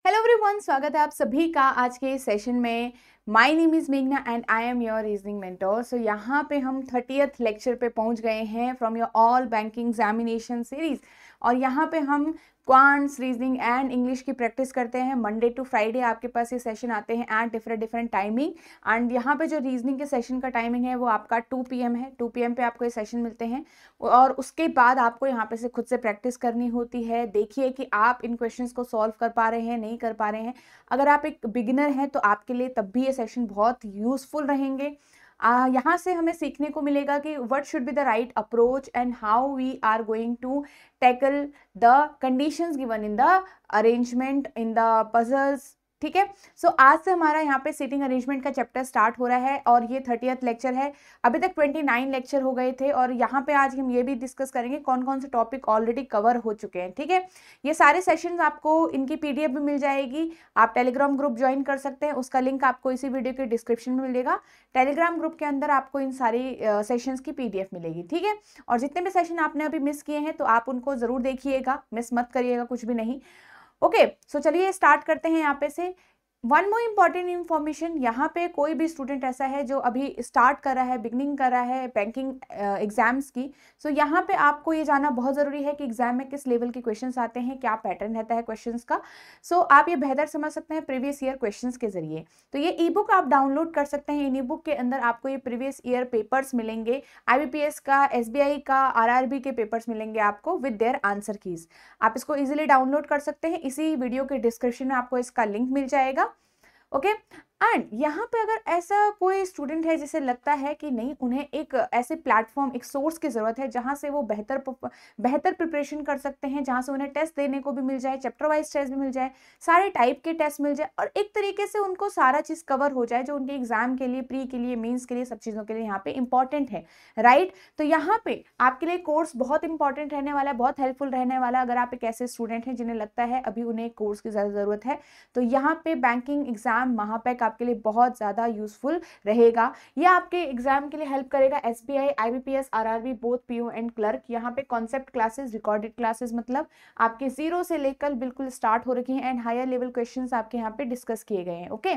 Hello everyone, स्वागत है आप सभी का आज के सेशन में। माय नेम इज मेघना and I am your reasoning mentor. So यहाँ पे हम 30th लेक्चर पे पहुँच गए हैं from your all banking examination series. और यहाँ पे हम क्वांट्स, रीजनिंग एंड इंग्लिश की प्रैक्टिस करते हैं। मंडे टू फ्राइडे आपके पास ये सेशन आते हैं एट डिफरेंट टाइमिंग। एंड यहाँ पे जो रीजनिंग के सेशन का टाइमिंग है वो आपका 2 PM है। 2 PM पे आपको ये सेशन मिलते हैं और उसके बाद आपको यहाँ पे से खुद से प्रैक्टिस करनी होती है। देखिए कि आप इन क्वेश्चंस को सॉल्व कर पा रहे हैं, नहीं कर पा रहे हैं। अगर आप एक बिगिनर हैं तो आपके लिए तब भी ये सेशन बहुत यूजफुल रहेंगे। यहाँ से हमें सीखने को मिलेगा कि what should be the right approach and how we are going to tackle the conditions given in the arrangement in the puzzles. ठीक है। सो आज से हमारा यहाँ पे सीटिंग अरेंजमेंट का चैप्टर स्टार्ट हो रहा है और ये 30th लेक्चर है। अभी तक 29 लेक्चर हो गए थे और यहाँ पे आज हम ये भी डिस्कस करेंगे कौन कौन से टॉपिक ऑलरेडी कवर हो चुके हैं। ठीक है। ये सारे सेशंस आपको इनकी PDF भी मिल जाएगी। आप टेलीग्राम ग्रुप ज्वाइन कर सकते हैं, उसका लिंक आपको इसी वीडियो के डिस्क्रिप्शन में मिलेगा। टेलीग्राम ग्रुप के अंदर आपको इन सारी सेशंस की PDF मिलेगी। ठीक है। और जितने भी सेशन आपने अभी मिस किए हैं तो आप उनको जरूर देखिएगा, मिस मत करिएगा कुछ भी नहीं। ओके, सो चलिए स्टार्ट करते हैं यहाँ पे से। वन मोर इम्पॉर्टेंट इन्फॉर्मेशन, यहाँ पे कोई भी स्टूडेंट ऐसा है जो अभी स्टार्ट कर रहा है, बिगनिंग कर रहा है बैंकिंग एग्जाम्स की। सो यहाँ पे आपको ये जानना बहुत ज़रूरी है कि एग्जाम में किस लेवल के क्वेश्चंस आते हैं, क्या पैटर्न रहता है क्वेश्चंस का। सो आप ये बेहतर समझ सकते हैं प्रीवियस ईयर क्वेश्चंस के जरिए। तो ये ई बुक आप डाउनलोड कर सकते हैं। इन ई बुक के अंदर आपको ये प्रीवियस ईयर पेपर्स मिलेंगे, IBPS का, SBI का, RRB के पेपर्स मिलेंगे आपको विद देयर आंसर कीज। आप इसको इजीली डाउनलोड कर सकते हैं। इसी वीडियो के डिस्क्रिप्शन में आपको इसका लिंक मिल जाएगा। ओके। एंड यहाँ पे अगर ऐसा कोई स्टूडेंट है जिसे लगता है कि नहीं, उन्हें एक ऐसे प्लेटफॉर्म, एक सोर्स की जरूरत है जहाँ से वो बेहतर प्रिपरेशन कर सकते हैं, जहाँ से उन्हें टेस्ट देने को भी मिल जाए, चैप्टर वाइज टेस्ट भी मिल जाए, सारे टाइप के टेस्ट मिल जाए और एक तरीके से उनको सारा चीज कवर हो जाए जो उनके एग्जाम के लिए, प्री के लिए, मेंस के लिए, सब चीजों के लिए यहाँ पे इंपॉर्टेंट है। राइट। तो यहाँ पे आपके लिए कोर्स बहुत इंपॉर्टेंट रहने वाला है, बहुत हेल्पफुल रहने वाला है। अगर आप एक ऐसे स्टूडेंट हैं जिन्हें लगता है अभी उन्हें कोर्स की ज्यादा जरूरत है तो यहाँ पे बैंकिंग एग्जाम महापैक आपके लिए बहुत ज्यादा यूजफुल रहेगा। यह आपके एग्जाम के लिए हेल्प करेगा। SBI, IBPS, RRB both PO and clerk. यहाँ पे कॉन्सेप्ट क्लासेस, रिकॉर्डेड क्लासेस, मतलब आपके 0 से लेकर बिल्कुल स्टार्ट हो रखी हैं एंड हायर लेवल क्वेश्चंस आपके यहाँ पे डिस्कस किए गए हैं। ओके।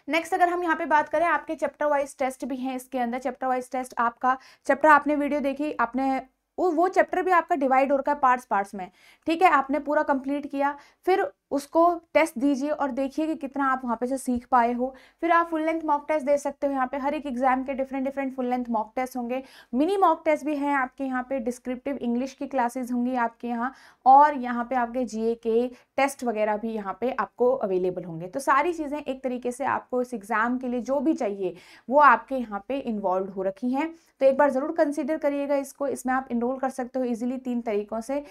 नेक्स्ट अगर हम यहाँ पे बात करें, आपके चैप्टर वाइज टेस्ट भी हैं इसके अंदर। चैप्टर वाइज टेस्ट, आपका चैप्टर आपने वीडियो देखी, आपने वो चैप्टर भी आपका डिवाइड हो रखा है पार्ट्स में। ठीक है। आपने पूरा कंप्लीट किया, फिर उसको टेस्ट दीजिए और देखिए कि कितना आप वहाँ पे से सीख पाए हो। फिर आप फुल लेंथ मॉक टेस्ट दे सकते हो। यहाँ पे हर एक एग्जाम के different full length mock test होंगे, मिनी मॉक टेस्ट भी हैं आपके यहाँ पे, डिस्क्रिप्टिव इंग्लिश की क्लासेस होंगी आपके यहाँ, और यहाँ पे आपके GA के टेस्ट वगैरह भी यहाँ पे आपको अवेलेबल होंगे। तो सारी चीज़ें एक तरीके से आपको इस एग्जाम के लिए जो भी चाहिए वो आपके यहाँ पे इन्वॉल्व हो रखी हैं। तो एक बार जरूर कंसिडर करिएगा इसको। इसमें आप इनरोल कर सकते हो इजीली 3 तरीकों से।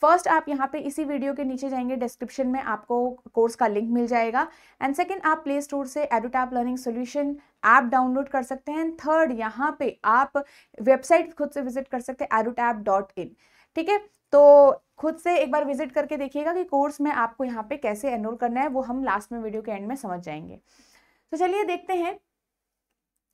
फर्स्ट, आप यहाँ पे इसी वीडियो के नीचे जाएंगे, डिस्क्रिप्शन में आपको कोर्स का लिंक मिल जाएगा। एंड सेकंड, आप प्ले स्टोर से एडुटैप लर्निंग सॉल्यूशन ऐप डाउनलोड कर सकते हैं। थर्ड, यहाँ पे आप वेबसाइट खुद से विजिट कर सकते हैं edutap.in। ठीक है। तो खुद से एक बार विजिट करके देखिएगा कि कोर्स में आपको यहाँ पे कैसे एनरोल करना है, वो हम लास्ट में वीडियो के एंड में समझ जाएंगे। तो चलिए देखते हैं।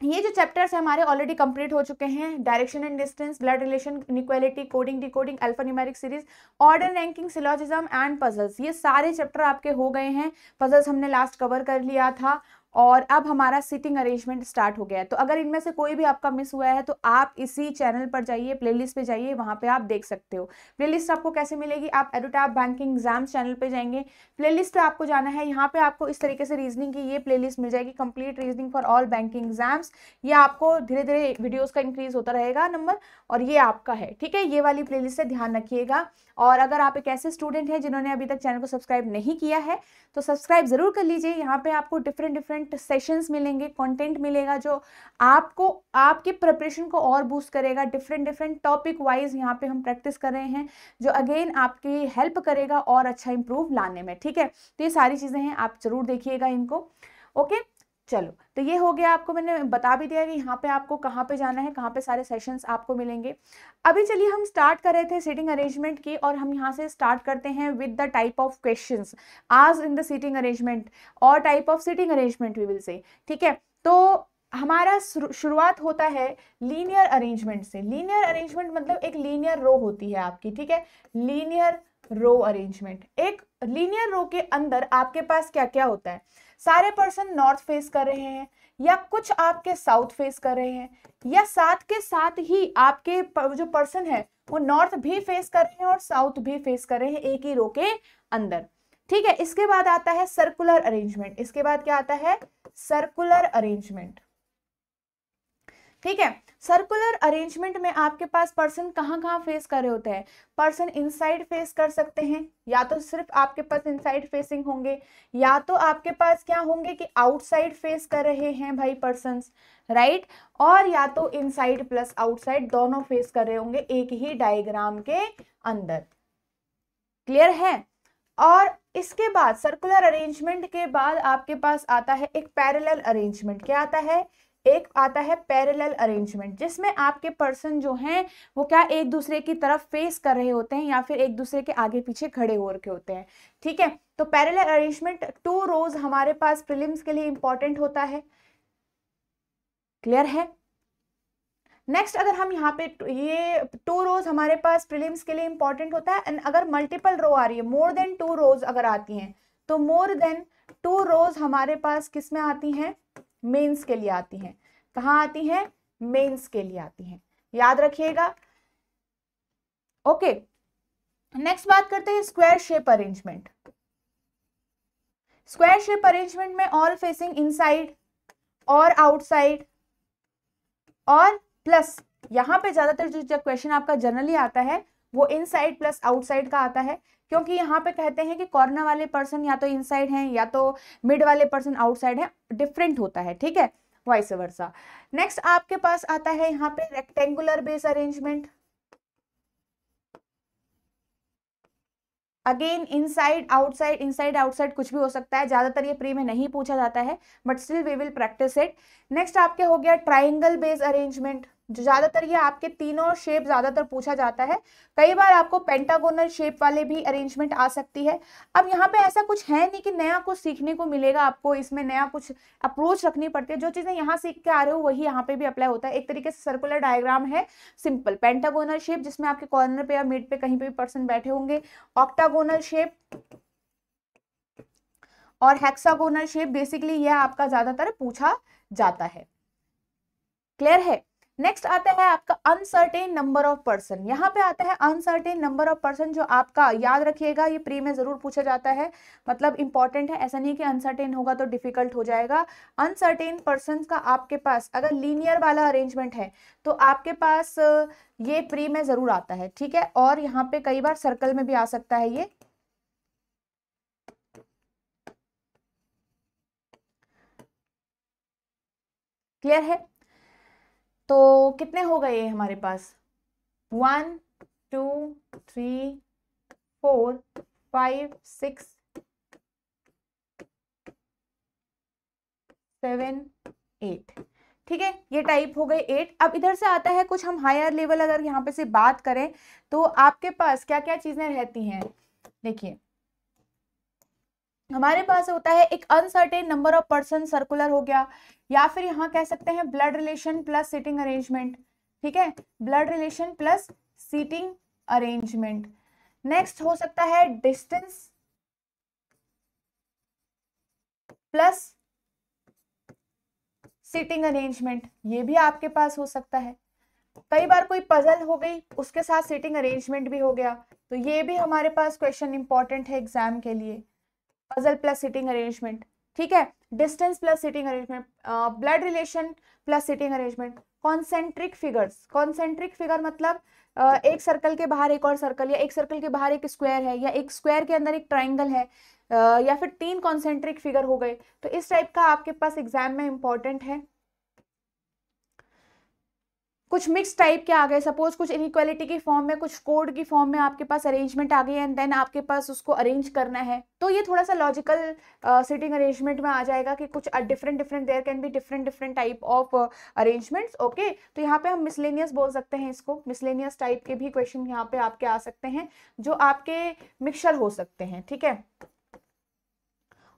ये जो चैप्टर्स है हमारे ऑलरेडी कंप्लीट हो चुके हैं। Direction and distance, blood relation, inequality, coding, decoding, alpha numeric series, order ranking, syllogism and puzzles, ये सारे चैप्टर आपके हो गए हैं। पजल्स हमने लास्ट कवर कर लिया था और अब हमारा सीटिंग अरेंजमेंट स्टार्ट हो गया है। तो अगर इनमें से कोई भी आपका मिस हुआ है तो आप इसी चैनल पर जाइए, प्लेलिस्ट पे जाइए, वहां पे आप देख सकते हो। प्लेलिस्ट आपको कैसे मिलेगी? आप एडुटैप बैंकिंग एग्जाम्स चैनल पे जाएंगे, प्लेलिस्ट पे आपको जाना है। यहाँ पे आपको इस तरीके से रीजनिंग की ये प्लेलिस्ट मिल जाएगी, complete reasoning for all banking exams. ये आपको धीरे धीरे वीडियोस का इंक्रीज होता रहेगा नंबर, और ये आपका है। ठीक है। ये वाली प्लेलिस्ट है, ध्यान रखिएगा। और अगर आप एक ऐसे स्टूडेंट हैं जिन्होंने अभी तक चैनल को सब्सक्राइब नहीं किया है तो सब्सक्राइब जरूर कर लीजिए। यहाँ पे आपको डिफरेंट सेशंस मिलेंगे, कंटेंट मिलेगा जो आपको आपकी प्रिपरेशन को और बूस्ट करेगा। डिफरेंट टॉपिक वाइज यहाँ पे हम प्रैक्टिस कर रहे हैं जो अगेन आपकी हेल्प करेगा और अच्छा इंप्रूव लाने में। ठीक है। तो ये सारी चीजें हैं, आप जरूर देखिएगा इनको। ओके। चलो, तो ये हो गया। आपको मैंने बता भी दिया कि यहाँ पे आपको कहाँ पे जाना है, कहाँ पे सारे सेशंस आपको मिलेंगे। अभी चलिए हम स्टार्ट कर रहे थे सीटिंग अरेंजमेंट की और हम यहाँ से स्टार्ट करते हैं with the type of questions आज इन द सीटिंग अरेंजमेंट और type of seating arrangement we will see. ठीक है। तो हमारा शुरुआत होता है लीनियर अरेंजमेंट से। लीनियर अरेंजमेंट मतलब एक लीनियर रो होती है आपकी। ठीक है। लीनियर रो अरेंजमेंट, एक लीनियर रो के अंदर आपके पास क्या क्या होता है, सारे पर्सन नॉर्थ फेस कर रहे हैं या कुछ आपके साउथ फेस कर रहे हैं, या साथ के साथ ही आपके जो पर्सन है वो नॉर्थ भी फेस कर रहे हैं और साउथ भी फेस कर रहे हैं एक ही रो के अंदर। ठीक है, इसके बाद आता है सर्कुलर अरेंजमेंट। इसके बाद क्या आता है, सर्कुलर अरेंजमेंट। ठीक है, सर्कुलर अरेंजमेंट में आपके पास पर्सन कहाँ कहाँ फेस कर रहे होते हैं, पर्सन इनसाइड फेस कर सकते हैं, या तो सिर्फ आपके पास इनसाइड फेसिंग होंगे, या तो आपके पास क्या होंगे कि आउटसाइड फेस कर रहे हैं भाई पर्सन्स, राइट, और या तो इनसाइड प्लस आउटसाइड दोनों फेस कर रहे होंगे एक ही डायग्राम के अंदर। क्लियर है। और इसके बाद सर्कुलर अरेंजमेंट के बाद आपके पास आता है एक पैरेलल अरेंजमेंट। क्या आता है, एक आता है पैरेलल अरेंजमेंट, जिसमें आपके पर्सन जो हैं वो क्या एक दूसरे की तरफ फेस कर रहे होते हैं या फिर एक दूसरे के आगे पीछे खड़े हो रखे होते हैं। ठीक है, तो पैरेलल अरेंजमेंट 2 रोज हमारे पास प्रीलिम्स के लिए इंपॉर्टेंट होता है। क्लियर है। नेक्स्ट, अगर हम यहाँ पे ये 2 रोज हमारे पास प्रीलिम्स के लिए इंपॉर्टेंट होता है, एंड अगर मल्टीपल रो आ रही है, मोर देन 2 रोज अगर आती हैं, तो मोर देन 2 रोज हमारे पास किस में आती हैं, मेंस के लिए आती हैं। कहाँ आती हैं, मेंस के लिए आती हैं, याद रखिएगा। ओके, नेक्स्ट बात करते हैं square shape arrangement. Square shape arrangement में ऑल फेसिंग इनसाइड और आउटसाइड और प्लस, यहाँ पे ज्यादातर जो क्वेश्चन आपका जनरली आता है वो इनसाइड प्लस आउटसाइड का आता है, क्योंकि यहाँ पे कहते हैं कि कॉर्नर वाले पर्सन या तो इनसाइड हैं या तो मिड वाले पर्सन आउटसाइड हैं, डिफरेंट होता है। ठीक है, वाइस वर्सा। नेक्स्ट आपके पास आता है यहाँ पे rectangular base arrangement. Again inside outside कुछ भी हो सकता है, ज्यादातर ये प्री में नहीं पूछा जाता है, but still we will practice it. Next आपके हो गया ट्राइंगल बेस अरेंजमेंट, जो ज्यादातर ये आपके तीनों शेप ज्यादातर पूछा जाता है। कई बार आपको पेंटागोनल शेप वाले भी अरेंजमेंट आ सकती है। अब यहाँ पे ऐसा कुछ है नहीं कि नया कुछ सीखने को मिलेगा आपको, इसमें नया कुछ अप्रोच रखनी पड़ती है। जो चीजें यहाँ सीख के आ रहे हो वही यहाँ पे भी अप्लाई होता है। एक तरीके से सर्कुलर डायग्राम है, सिंपल पेंटागोनल शेप जिसमें आपके कॉर्नर पे या मिड पे कहीं पे भी पर्सन बैठे होंगे, ऑक्टागोनल शेप और हेक्सागोनल शेप, बेसिकली यह आपका ज्यादातर पूछा जाता है। क्लियर है। नेक्स्ट आता है आपका अनसर्टेन नंबर ऑफ पर्सन। यहाँ पे आता है अनसर्टेन नंबर ऑफ पर्सन, जो आपका याद रखिएगा ये प्री में जरूर पूछा जाता है, मतलब इंपॉर्टेंट है, ऐसा नहीं कि अनसर्टेन होगा तो डिफिकल्ट हो जाएगा। अनसर्टेन पर्सन का आपके पास अगर लीनियर वाला अरेंजमेंट है तो आपके पास ये प्री में जरूर आता है। ठीक है, और यहाँ पे कई बार सर्कल में भी आ सकता है ये। क्लियर है। तो कितने हो गए हमारे पास, 1 2 3 4 5 6 7 8। ठीक है, ये टाइप हो गए 8। अब इधर से आता है कुछ हम हायर लेवल, अगर यहाँ पे से बात करें तो आपके पास क्या क्या चीजें रहती हैं। देखिए, हमारे पास होता है एक uncertain number of person, circular हो गया, या फिर यहाँ कह सकते हैं blood relation plus seating arrangement. ठीक है, blood relation plus seating arrangement. Next हो सकता है डिस्टेंस प्लस सीटिंग अरेंजमेंट, ये भी आपके पास हो सकता है। कई बार कोई पजल हो गई उसके साथ सीटिंग अरेंजमेंट भी हो गया, तो ये भी हमारे पास क्वेश्चन इंपॉर्टेंट है एग्जाम के लिए, पजल प्लस सीटिंग अरेंजमेंट। ठीक है, distance plus seating arrangement, blood relation plus seating arrangement. Concentric figures, concentric figure मतलब एक सर्कल के बाहर एक और सर्कल, या एक सर्कल के बाहर एक स्क्वायर है, या एक स्क्वायर के अंदर एक ट्राइंगल है, या फिर 3 कॉन्सेंट्रिक फिगर हो गए, तो इस टाइप का आपके पास एग्जाम में इंपॉर्टेंट है। कुछ मिक्स टाइप के आ गए, सपोज कुछ इनइक्वालिटी की फॉर्म में, कुछ कोड की फॉर्म में आपके पास अरेंजमेंट आ गई एंड देन आपके पास उसको अरेंज करना है, तो ये थोड़ा सा लॉजिकल सीटिंग अरेंजमेंट में आ जाएगा कि कुछ different there can be different type of arrangements. Okay, तो यहाँ पे हम मिसलेनियस बोल सकते हैं इसको, मिसलेनियस टाइप के भी क्वेश्चन यहाँ पे आपके आ सकते हैं जो आपके मिक्सचर हो सकते हैं। ठीक है,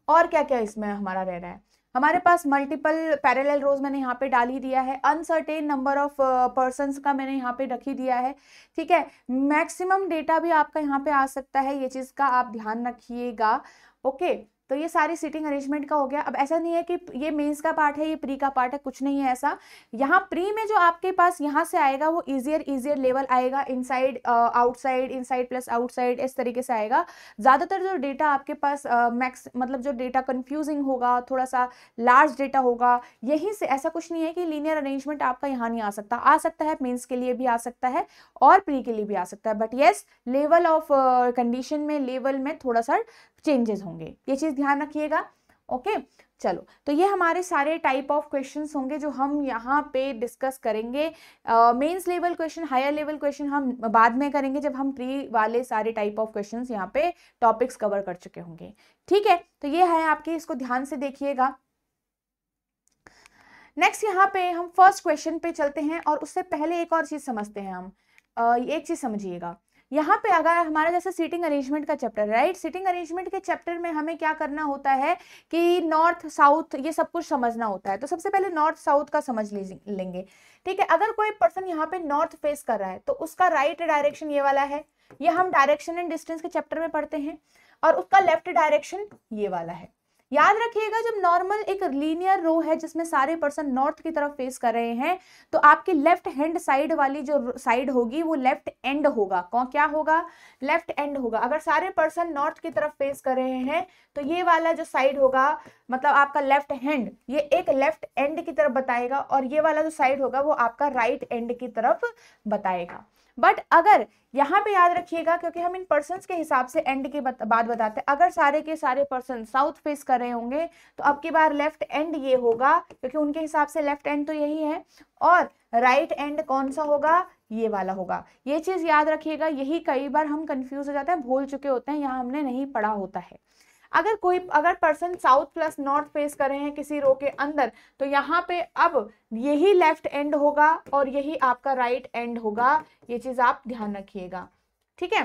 और क्या क्या इसमें हमारा रह रहा है, हमारे पास मल्टीपल पैरेलल रोज मैंने यहाँ पे डाल ही दिया है, अनसर्टेन नंबर ऑफ पर्संस का मैंने यहाँ पे रख ही दिया है, ठीक है। मैक्सिमम डेटा भी आपका यहाँ पे आ सकता है, ये चीज का आप ध्यान रखिएगा, ओके। तो ये सारी सीटिंग अरेंजमेंट का हो गया। अब ऐसा नहीं है कि ये मेंस का पार्ट है, ये प्री का पार्ट है, कुछ नहीं है ऐसा। यहाँ प्री में जो आपके पास यहाँ से आएगा वो इजियर लेवल आएगा, inside outside, inside plus outside, इस तरीके से आएगा। ज्यादातर जो डेटा आपके पास मैक्स मतलब जो डेटा कंफ्यूजिंग होगा, थोड़ा सा लार्ज डेटा होगा, यहीं से, ऐसा कुछ नहीं है कि लीनियर अरेंजमेंट आपका यहाँ नहीं आ सकता, आ सकता है, मेंस के लिए भी आ सकता है और प्री के लिए भी आ सकता है, but yes level of condition में, लेवल में थोड़ा सा चेंजेस होंगे, ये चीज ध्यान रखिएगा, ओके। चलो, तो ये हमारे सारे टाइप ऑफ क्वेश्चंस होंगे जो हम यहाँ पे डिस्कस करेंगे। Mains level question, higher level question हम बाद में करेंगे जब हम प्री वाले सारे टाइप ऑफ क्वेश्चंस यहाँ पे टॉपिक्स कवर कर चुके होंगे, ठीक है। तो ये है आपके, इसको ध्यान से देखिएगा। नेक्स्ट यहाँ पे हम फर्स्ट क्वेश्चन पे चलते हैं, और उससे पहले एक और चीज समझते हैं हम। एक चीज समझिएगा, यहाँ पे अगर हमारा जैसे सीटिंग अरेंजमेंट का चैप्टर, राइट, सीटिंग अरेंजमेंट के चैप्टर में हमें क्या करना होता है कि नॉर्थ साउथ ये सब कुछ समझना होता है। तो सबसे पहले नॉर्थ साउथ का समझ लेंगे, ठीक है। अगर कोई पर्सन यहाँ पे नॉर्थ फेस कर रहा है तो उसका राइट डायरेक्शन ये वाला है, ये हम डायरेक्शन एंड डिस्टेंस के चैप्टर में पढ़ते हैं, और उसका लेफ्ट डायरेक्शन ये वाला है। याद रखिएगा, जब नॉर्मल एक लीनियर रो है जिसमें सारे पर्सन नॉर्थ की तरफ फेस कर रहे हैं, तो आपकी लेफ्ट हैंड साइड वाली जो साइड होगी वो लेफ्ट एंड होगा। कौन, क्या होगा, लेफ्ट एंड होगा। अगर सारे पर्सन नॉर्थ की तरफ फेस कर रहे हैं तो ये वाला जो साइड होगा, मतलब आपका लेफ्ट हैंड, ये एक लेफ्ट एंड की तरफ बताएगा, और ये वाला जो साइड होगा वो आपका राइट एंड की तरफ बताएगा। बट अगर यहाँ पे याद रखिएगा, क्योंकि हम इन पर्सन्स के हिसाब से एंड की बात बताते हैं, अगर सारे के सारे पर्सन साउथ फेस कर रहे होंगे तो अब की बार लेफ्ट एंड ये होगा, क्योंकि उनके हिसाब से लेफ्ट एंड तो यही है, और राइट एंड कौन सा होगा, ये वाला होगा। ये चीज याद रखिएगा, यही कई बार हम कंफ्यूज हो जाते हैं, भूल चुके होते हैं, यहाँ हमने नहीं पढ़ा होता है। अगर person south plus north face कर रहे हैं किसी रो के अंदर, तो यहाँ पे अब यही लेफ्ट एंड होगा और यही आपका राइट एंड होगा, ये चीज आप ध्यान रखिएगा, ठीक है।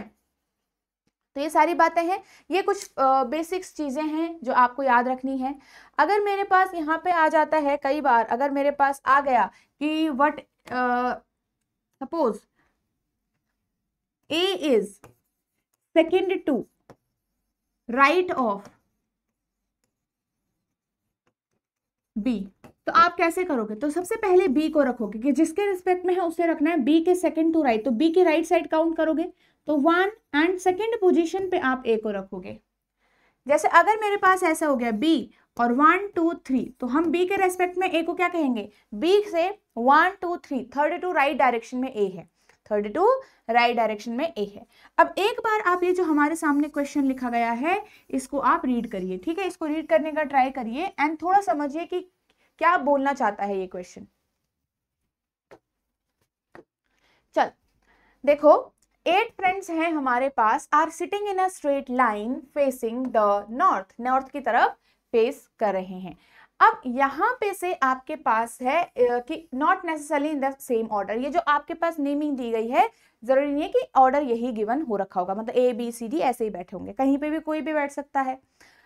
तो ये सारी बातें हैं, ये कुछ बेसिक्स चीजें हैं जो आपको याद रखनी है। अगर मेरे पास यहाँ पे आ जाता है, कई बार अगर मेरे पास आ गया कि what suppose A is second to right of B, तो आप कैसे करोगे, तो सबसे पहले बी को रखोगे कि जिसके रिस्पेक्ट में है उसे रखना है, बी के सेकंड टू राइट, तो बी के राइट साइड काउंट करोगे तो 1, एंड सेकंड पोजीशन पे आप ए को रखोगे। जैसे अगर मेरे पास ऐसा हो गया बी और 1 2 3, तो हम बी के रेस्पेक्ट में ए को क्या कहेंगे, बी से 1 2 3, 32 राइट डायरेक्शन में ए है, 32 राइट डायरेक्शन में ए है। अब एक बार आप ये जो हमारे सामने क्वेश्चन लिखा गया है इसको आप रीड करिए, ठीक है, इसको रीड करने का ट्राई करिए एंड थोड़ा समझिए कि क्या बोलना चाहता है ये क्वेश्चन। चल देखो, 8 फ्रेंड्स हैं हमारे पास, are sitting in a straight line facing the north, north की तरफ फेस कर रहे हैं। अब यहाँ पे से आपके पास है कि not necessarily in the same order, ये जो आपके पास नेमिंग दी गई है जरूरी नहीं है कि ऑर्डर यही गिवन हो रखा होगा, मतलब ए बी सी डी ऐसे ही बैठे होंगे, कहीं पे भी कोई भी बैठ सकता है।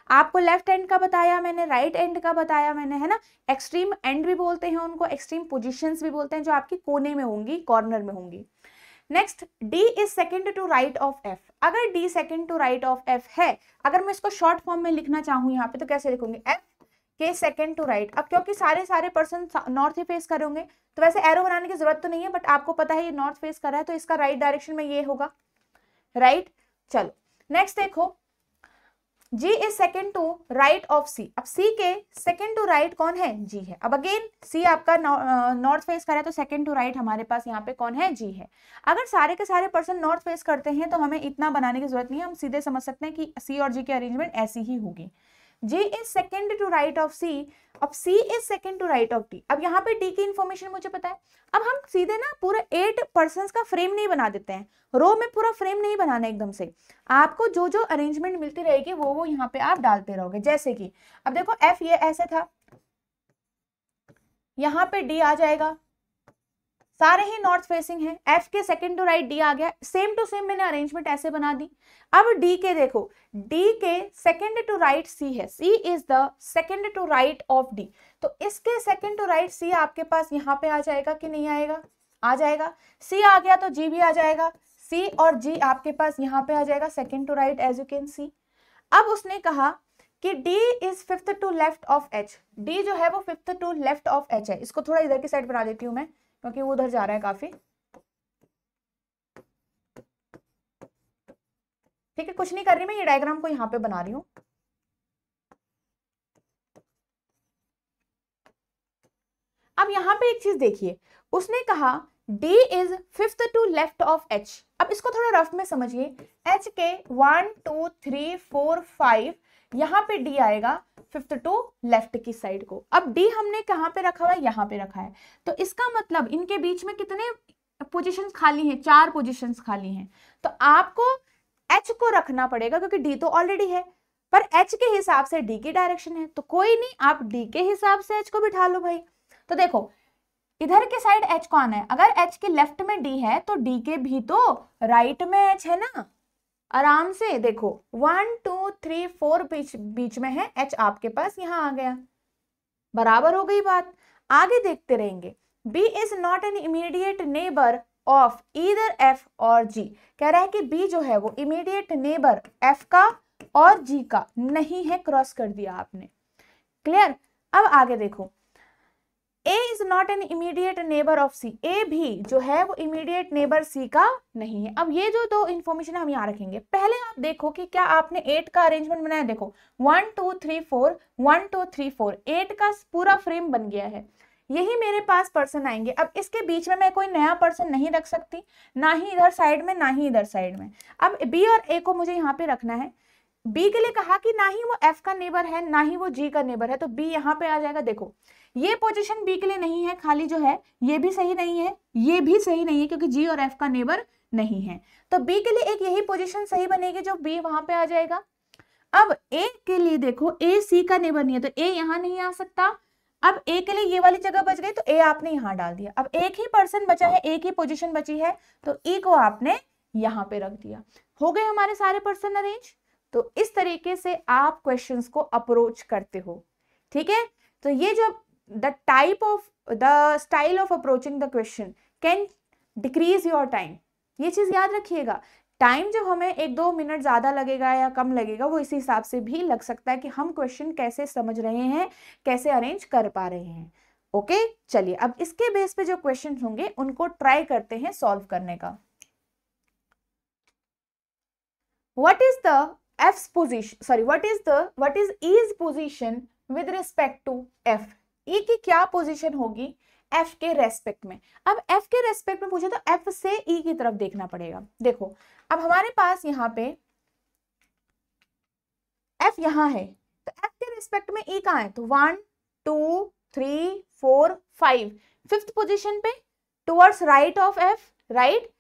आपको लेफ्ट एंड का बताया मैंने, राइट एंड का बताया मैंने, है ना, एक्सट्रीम एंड भी बोलते हैं उनको, एक्सट्रीम पोजीशंस भी बोलते हैं, जो आपकी कोने में होंगी, कॉर्नर में होंगी। Next, D is second to right of F, अगर D second to right of F है, अगर मैं इसको शॉर्ट फॉर्म में लिखना चाहूँ यहाँ पे तो कैसे लिखूंगी, F के सेकेंड टू राइट। अब क्योंकि सारे पर्सन नॉर्थ ही फेस करेंगे तो वैसे एरो बनाने की जरूरत तो नहीं है, बट आपको पता है ये नॉर्थ फेस कर रहा है तो इसका राइट डायरेक्शन में ये होगा, राइट। चलो नेक्स्ट देखो, G is second to right of C, अब C के सेकेंड टू राइट कौन है, G है। अब अगेन C आपका नॉर्थ फेस कर रहा है तो सेकेंड टू राइट हमारे पास यहाँ पे कौन है, G है। अगर सारे के सारे पर्सन नॉर्थ फेस करते हैं तो हमें इतना बनाने की जरूरत नहीं है, हम सीधे समझ सकते हैं कि C और G की अरेंजमेंट ऐसी ही होगी। J is second to right of C, अब C is second to right of D। अब यहाँ पे D की इंफॉर्मेशन मुझे पता है, अब हम सीधे ना पूरे 8 पर्संस का फ्रेम नहीं बना देते हैं, रो में पूरा फ्रेम नहीं बनाना एकदम से, आपको जो जो अरेंजमेंट मिलती रहेगी वो यहाँ पे आप डालते रहोगे। जैसे कि अब देखो F ये ऐसे था, यहाँ पे D आ जाएगा, सारे ही नॉर्थ फेसिंग हैं। एफ के सेकंड टू राइट डी आ गया, सेम टू सेम मैंने अरेंजमेंट ऐसे बना दी। अब डी के देखो, डी के सेकंड टू राइट सी है, C is the second to right of D, तो इसके सेकंड टू राइट सी आपके पास यहाँ पे आ जाएगा कि नहीं आएगा? आ जाएगा। सी आ गया तो जी भी आ जाएगा, सी और जी आपके पास यहाँ पे आ जाएगा second to right as you can see. अब उसने कहा कि D is fifth to left of H, D जो है वो fifth to left of H है। इसको थोड़ा इधर की साइड बना देती हूँ मैं, क्योंकि वो उधर जा रहा है काफी। ठीक है, कुछ नहीं कर रही मैं, ये डायग्राम को यहाँ पे बना रही हूँ। अब यहाँ पे एक चीज देखिए, उसने कहा D is fifth to left of H। अब इसको थोड़ा रफ में समझिए, H के 1 2 3 4 5 यहाँ पे D आएगा फिफ्थ टू लेफ्ट की साइड को। अब D हमने कहाँ पे रखा हुआ है? यहाँ पे रखा है, तो इसका मतलब इनके बीच में कितने पोजीशंस खाली हैं? 4 पोजीशंस खाली हैं। तो आपको H को रखना पड़ेगा, क्योंकि D तो ऑलरेडी है, पर H के हिसाब से D की डायरेक्शन है, तो कोई नहीं, आप D के हिसाब से H को बिठा लो भाई। तो देखो इधर के साइड H को आना है, अगर H के लेफ्ट में D है तो D के भी तो राइट में H है ना। आराम से देखो 1 2 3 4 बीच में है H, आपके पास यहाँ आ गया, बराबर हो गई बात। आगे देखते रहेंगे। B is not an immediate neighbour of either F और G, कह रहा है कि B जो है वो इमीडिएट नेबर F का और G का नहीं है, क्रॉस कर दिया आपने। क्लियर? अब आगे देखो, A is not an immediate neighbour of C, A भी जो है वो इमीडिएट नेबर C का नहीं है। अब ये जो दो इंफॉर्मेशन हम यहाँ रखेंगे, पहले आप देखो कि क्या आपने 8 का अरेंजमेंट बनाया। देखो 1 2 3 4 1 2 3 4 8 का पूरा फ्रेम बन गया है। यही मेरे पास पर्सन आएंगे। अब इसके बीच में मैं कोई नया पर्सन नहीं रख सकती, ना ही इधर साइड में ना ही इधर साइड में। अब B और A को मुझे यहाँ पे रखना है। B के लिए कहा कि ना ही वो F का नेबर है ना ही वो G का नेबर है, तो B यहाँ पे आ जाएगा। देखो ये पोजीशन B के लिए नहीं है, खाली जो है ये भी सही नहीं है, ये भी सही नहीं है, क्योंकि G और F का नेबर नहीं है। तो B के लिए एक यही पोजीशन सही बनेगी जो B वहां पे आ जाएगा। अब A के लिए देखो, A C का नेबर नहीं है, तो A यहाँ नहीं आ सकता। अब A के लिए ये वाली जगह बच गई, तो A आपने यहाँ डाल दिया। अब एक ही पर्सन बचा है, एक ही पोजीशन बची है, तो E को आपने यहाँ पे रख दिया। हो गए हमारे सारे पर्सन अरेंज। तो इस तरीके से आप क्वेश्चंस को अप्रोच करते हो। ठीक है, तो ये जो the style of approaching the question can decrease your time, ये चीज याद रखिएगा। टाइम जो हमें 1-2 मिनट ज्यादा लगेगा या कम लगेगा, वो इसी हिसाब से भी लग सकता है कि हम क्वेश्चन कैसे समझ रहे हैं, कैसे अरेंज कर पा रहे हैं। ओके, चलिए अब इसके बेस पे जो क्वेश्चन होंगे उनको ट्राई करते हैं सॉल्व करने का। what is E's position with respect to F? E की क्या पोजीशन होगी F के रेस्पेक्ट में? अब F के रेस्पेक्ट में पूछे तो F से E की तरफ देखना पड़ेगा। देखो अब हमारे पास यहाँ पे F यहाँ है, तो F के रेस्पेक्ट में E कहाँ है? तो 1 2 3 4 5 फिफ्थ पोजीशन पे, towards right of F, right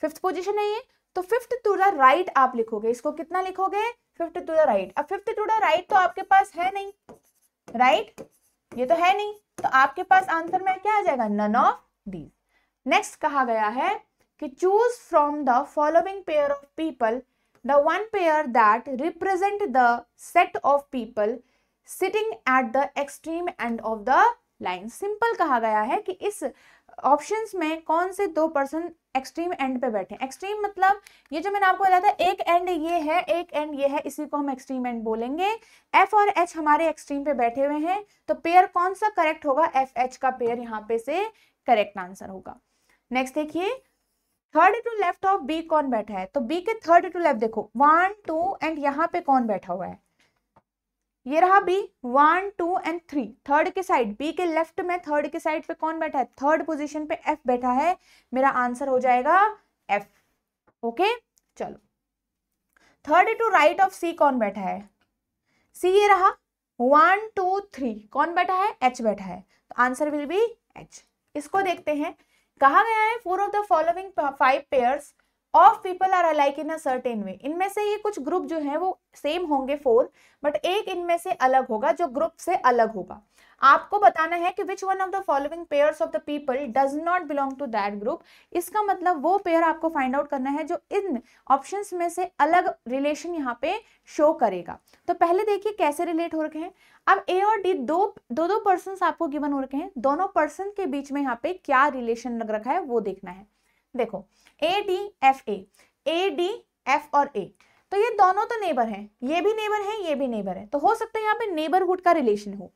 fifth position है ये, तो फिफ्थ टू द राइट आप लिखोगे। इसको कितना लिखोगे? Fifth to the right. अब फिफ्थ टू द राइट तो आपके पास है नहीं, राइट ये तो है नहीं, तो आपके पास आंसर में क्या आ जाएगा? None of these. नेक्स्ट कहा गया है कि choose from the following pair of people the one pair that represent the set of people sitting at the extreme and of the line. Simple कहा गया है कि इस ऑप्शंस में कौन से दो पर्सन एक्सट्रीम एंड पे बैठे। एक्सट्रीम मतलब ये जो मैंने आपको बताया था, एक एंड ये है एक एंड ये है, इसी को हम एक्सट्रीम एंड बोलेंगे। F और H हमारे एक्सट्रीम पे बैठे हुए हैं, तो पेयर कौन सा करेक्ट होगा? FH का पेयर यहाँ पे से करेक्ट आंसर होगा। नेक्स्ट देखिए, third to left of B कौन बैठा है? तो B के थर्ड टू लेफ्ट देखो 1 2 एंड यहाँ पे कौन बैठा हुआ है? ये रहा B 1 2 एंड 3। थर्ड के साइड B के लेफ्ट में थर्ड के साइड पे कौन बैठा है? थर्ड पोजीशन पे F बैठा है, मेरा आंसर हो जाएगा F। ओके चलो, third to right of C कौन बैठा है? C ये रहा 1 2 3, कौन बैठा है? H बैठा है, तो आंसर विल बी H। इसको देखते हैं, कहा गया है 4 of the following 5 pairs of people are alike in a certain way, इनमें से ये कुछ ग्रुप जो है वो सेम होंगे 4, बट एक इनमें से अलग होगा जो ग्रुप से अलग होगा। आपको बताना है कि which one of the following pairs of the people does not belong to that group. इसका मतलब वो पेयर आपको फाइंड आउट करना है जो इन ऑप्शंस में से अलग रिलेशन यहाँ पे शो करेगा। तो पहले देखिए कैसे रिलेट हो रखे हैं। अब ए और डी दो पर्सन आपको गिवन हो रखे हैं, दोनों पर्सन के बीच में यहाँ पे क्या रिलेशन लग रखा है वो देखना है। देखो ए डी एफ और ए, तो ये दोनों तो नेबर हैं, ये भी नेबर है ये भी नेबर है, तो हो सकता है यहाँ पे नेबरहुड का रिलेशन हो।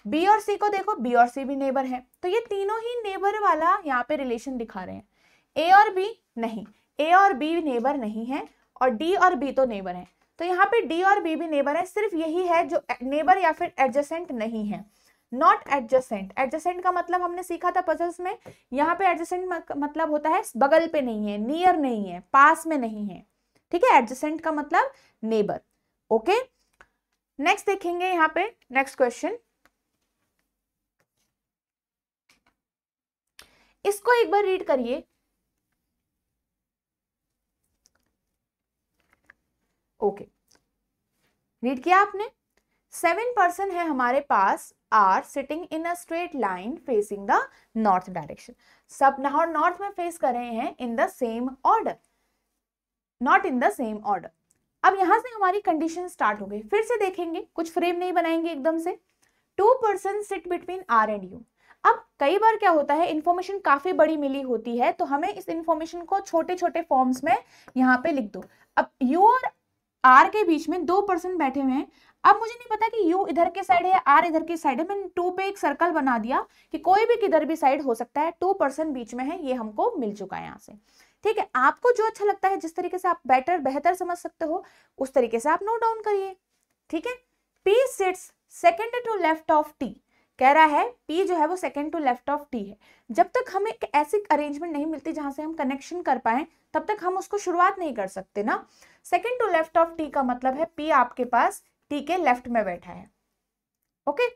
बी और सी को देखो, बी और सी भी नेबर है, तो ये तीनों ही नेबर वाला यहाँ पे रिलेशन दिखा रहे हैं। ए और बी नहीं, ए और बी नेबर नहीं है, और डी और बी तो नेबर है, तो यहाँ पे डी और बी भी नेबर है, सिर्फ यही है जो नेबर या फिर एडजेसेंट नहीं है, नॉट एडजेसेंट। एडजेसेंट का मतलब हमने सीखा था पजल्स में, यहाँ पे एडजेसेंट मतलब होता है बगल पे नहीं है, नियर नहीं है, पास में नहीं है, ठीक है। एडजेसेंट का मतलब नेबर। ओके, नेक्स्ट देखेंगे यहाँ पे नेक्स्ट क्वेश्चन। इसको एक बार रीड करिए। ओके, रीड किया आपने। 7 पर्सन है हमारे पास, are sitting in a straight line facing the north direction. सब नॉर्थ में फेस कर रहे हैं in the same order, not in the same order. अब यहां से हमारी कंडीशन स्टार्ट हो गई, फिर से देखेंगे, कुछ फ्रेम नहीं बनाएंगे एकदम से। 2 person sit between R and U. अब कई बार क्या होता है, इंफॉर्मेशन काफी बड़ी मिली होती है, तो हमें इस इंफॉर्मेशन को छोटे छोटे फॉर्म्स में यहाँ पे लिख दो। अब यू और आर के बीच में 2 पर्सन बैठे हुए हैं। अब मुझे नहीं पता कि यू इधर के साइड है या आर इधर की साइड है, मैंने 2 पे एक सर्कल बना दिया कि कोई भी किधर भी साइड हो सकता है, 2 पर्सन बीच में है, ये हमको मिल चुका है यहाँ से। ठीक है, आपको जो अच्छा लगता है, जिस तरीके से आप बेहतर समझ सकते हो, उस तरीके से आप नोट डाउन करिए। ठीक है, P sits second to left of T। कह रहा है P जो है वो second to left of T है। जब तक हमें एक ऐसी अरेंजमेंट नहीं मिलती जहां से हम कनेक्शन कर पाए, तब तक हम उसको शुरुआत नहीं कर सकते ना। Second to left of T का मतलब है P आपके पास T के लेफ्ट में बैठा है। Okay,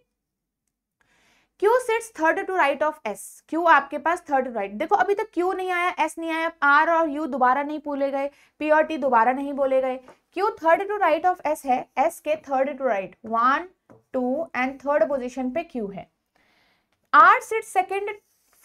Q sits third to right of S। Q आपके पास थर्ड टू राइट। देखो अभी तक Q नहीं आया, S नहीं आया, R और U दोबारा नहीं बोले गए, P और T दोबारा नहीं बोले गए। Q third to right of S है, S के third to right, 1 2 and third position पे Q है। R sits second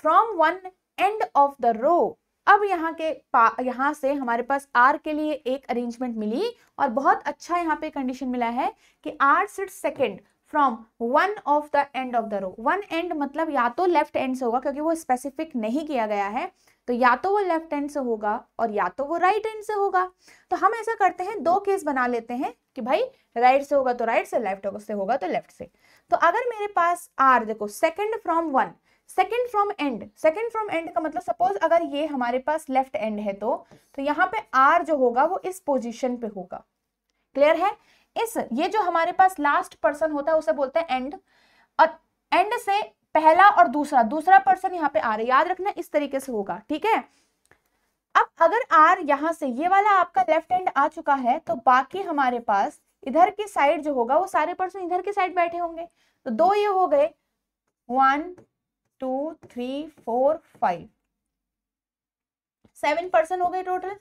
from one end of the row. अब यहाँ से हमारे पास R के लिए एक अरेंजमेंट मिली और बहुत अच्छा यहाँ पे कंडीशन मिला है कि R sits second from one of the end of the row. One end मतलब या तो लेफ्ट एंड से होगा, क्योंकि वो स्पेसिफिक नहीं किया गया है, तो या तो वो लेफ्ट एंड से होगा और या तो वो राइट एंड से होगा। तो हम ऐसा करते हैं, 2 केस बना लेते हैं कि भाई राइट से होगा तो राइट से, लेफ्ट से होगा तो लेफ्ट से। तो अगर मेरे पास R, देखो second from one, second from and का मतलब सपोज अगर ये हमारे पास लेफ्ट एंड है, तो यहाँ पे R जो होगा वो इस पोजीशन पे होगा। क्लियर है? ये जो हमारे पास लास्ट पर्सन होता है उसे बोलते हैं एंड, और एंड से पहला और दूसरा पर्सन यहाँ पे आ रहा है, याद रखना इस तरीके से होगा। ठीक है, अब अगर R यहां से ये वाला आपका लेफ्ट एंड आ चुका है, तो बाकी हमारे पास इधर की साइड जो होगा वो सारे पर्सन इधर की साइड बैठे होंगे। तो 2 ये हो गए, 1 2 3 4 5 7 पर्सन हो गए टोटल।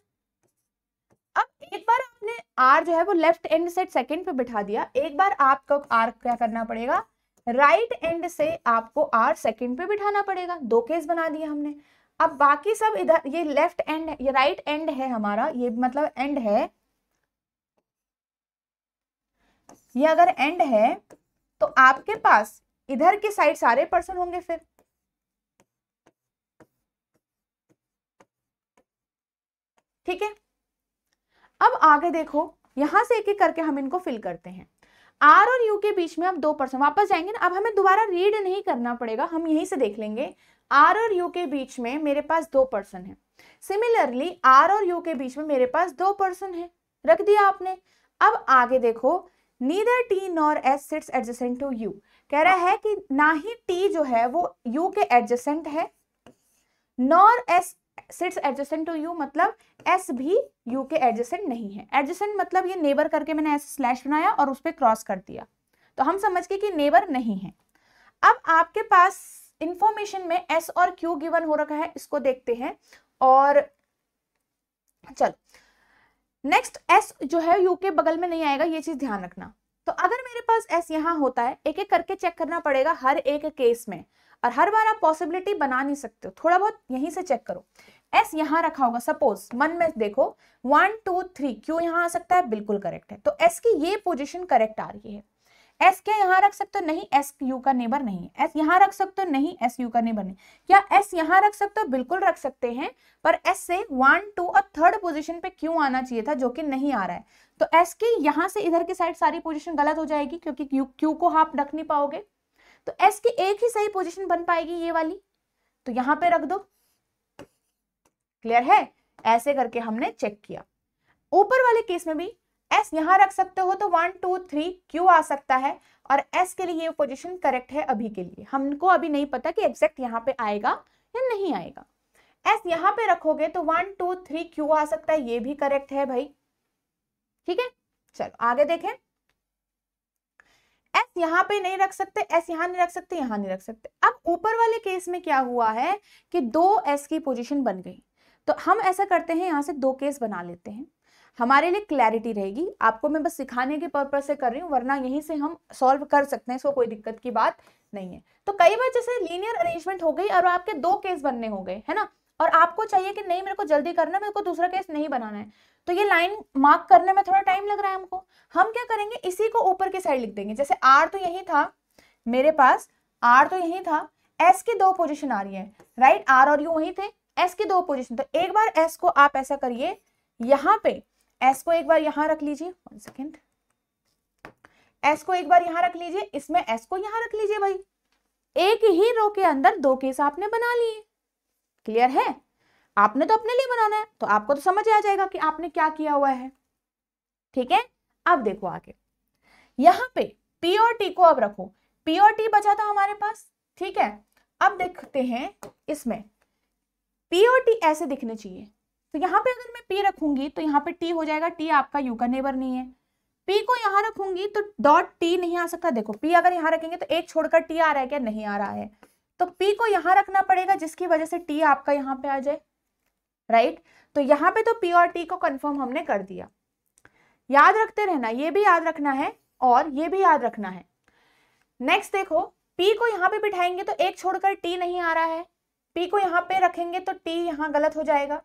अब एक बार आपने R जो है वो लेफ्ट एंड से सेकंड पे बिठा दिया, एक बार आपको R क्या करना पड़ेगा, राइट एंड से आपको R सेकंड पे बिठाना पड़ेगा। 2 केस बना दिए हमने। अब बाकी सब इधर, ये लेफ्ट एंड, ये राइट एंड है हमारा, ये मतलब एंड है, ये अगर एंड है तो आपके पास इधर की साइड सारे पर्सन होंगे फिर। ठीक है, अब आगे देखो, यहां से एक एक करके हम इनको फिल करते हैं। R और U के बीच में अब 2 पर्सन, वापस जाएंगे ना, अब हमें दोबारा रीड नहीं करना पड़ेगा, हम यहीं से देख लेंगे। R और U के बीच में मेरे पास 2 पर्सन है। सिमिलरली R और U के बीच में मेरे पास 2 पर्सन है, रख दिया आपने। अब आगे देखो, neither T nor S sits adjacent to U। कह रहा है कि ना ही T जो है वो U के एडजेसेंट है, nor S sits adjacent to U, मतलब S भी U के एडजेसेंट नहीं है। एडजेसेंट मतलब ये नेबर करके मैंने ऐसे स्लैश बनाया और उस पर क्रॉस कर दिया, तो हम समझ गए कि नेबर नहीं है। अब आपके पास इंफॉर्मेशन में S और Q गिवन हो रखा है, इसको देखते हैं। और चलो नेक्स्ट, एस जो है यू के बगल में नहीं आएगा, ये चीज ध्यान रखना। तो अगर मेरे पास एस यहाँ होता है, एक एक करके चेक करना पड़ेगा हर एक केस में, और हर बार आप पॉसिबिलिटी बना नहीं सकते हो, थोड़ा बहुत यहीं से चेक करो। एस यहाँ रखा होगा, सपोज मन में देखो 1 2 3, क्यों यहाँ आ सकता है, बिल्कुल करेक्ट है। तो एस की ये पोजीशन करेक्ट आ रही है। एस क्या यहाँ रख सकते हो, नहीं, एस यू का नेबर नहीं है। एस यहाँ रख सकते हो, नहीं, एस यू का नेबर नहीं। क्या एस यहाँ रख सकते हो, बिल्कुल रख सकते हैं, पर एस से 1 2 और थर्ड पोजीशन पे क्यों आना चाहिए था, जो कि नहीं आ रहा है। तो एस की यहाँ से इधर की साइड सारी पोजीशन गलत हो जाएगी, क्योंकि क्यू को आप रख नहीं पाओगे। तो एस की एक ही सही पोजीशन बन पाएगी, ये वाली, तो यहाँ पे रख दो। क्लियर है? ऐसे करके हमने चेक किया। ऊपर वाले केस में भी एस यहां रख सकते हो, तो 1 2 3 क्यू आ सकता है, और एस के लिए ये पोजीशन करेक्ट है अभी के लिए। हमको अभी नहीं पता कि एग्जैक्ट यहाँ पे आएगा या नहीं आएगा। एस यहाँ पे रखोगे तो 1 2 3 क्यू आ सकता है, ये भी करेक्ट है भाई। ठीक है, चलो आगे देखें। एस यहाँ पे नहीं रख सकते, एस यहाँ नहीं रख सकते, यहाँ नहीं रख सकते। अब ऊपर वाले केस में क्या हुआ है कि 2 एस की पोजीशन बन गई। तो हम ऐसा करते हैं, यहाँ से 2 केस बना लेते हैं, हमारे लिए क्लैरिटी रहेगी। आपको मैं बस सिखाने के पर्पज से कर रही हूँ, वरना यहीं से हम सॉल्व कर सकते हैं, इसको कोई दिक्कत की बात नहीं है। तो कई बार जैसे लीनियर अरेंजमेंट हो गई और आपके 2 केस बनने हो गए, है ना, और आपको चाहिए कि नहीं मेरे को जल्दी करना है, मेरे को दूसरा केस नहीं बनाना है, तो ये लाइन मार्क करने में थोड़ा टाइम लग रहा है हमको। हम क्या करेंगे, इसी को ऊपर की साइड लिख देंगे। जैसे आर तो यही था मेरे पास, आर तो यही था, एस की 2 पोजीशन आ रही है, राइट, आर और यू वही थे, एस की 2 पोजीशन। तो एक बार एस को आप ऐसा करिए, यहाँ पे एस को एक बार यहां रख लीजिए, 1 सेकेंड, एस को एक बार यहां रख लीजिए, इसमें एस को यहां रख लीजिए भाई। एक ही रो के अंदर 2 केस आपने बना लिए। क्लियर है? आपने तो अपने लिए बनाना है, तो आपको तो समझ आ जाएगा कि आपने क्या किया हुआ है। ठीक है, अब देखो आगे, यहां पे पी और टी को अब रखो, पी और टी बचा था हमारे पास। ठीक है, अब देखते हैं इसमें पी और टी ऐसे दिखने चाहिए। तो यहाँ पे अगर मैं P रखूंगी तो यहाँ पे T हो जाएगा, T आपका U का नेबर नहीं है। P को यहाँ रखूंगी तो डॉट T नहीं आ सकता। देखो P अगर यहाँ रखेंगे तो एक छोड़कर T आ रहा है क्या, नहीं आ रहा है, तो P को यहाँ रखना पड़ेगा, जिसकी वजह से T आपका यहाँ पे आ जाए, राइट। तो यहाँ पे तो P और T को कंफर्म हमने कर दिया। याद रखते रहना, ये भी याद रखना है और ये भी याद रखना है। नेक्स्ट देखो, P को यहाँ पे बिठाएंगे तो एक छोड़कर T नहीं आ रहा है, P को यहाँ पे रखेंगे तो T यहाँ गलत हो जाएगा,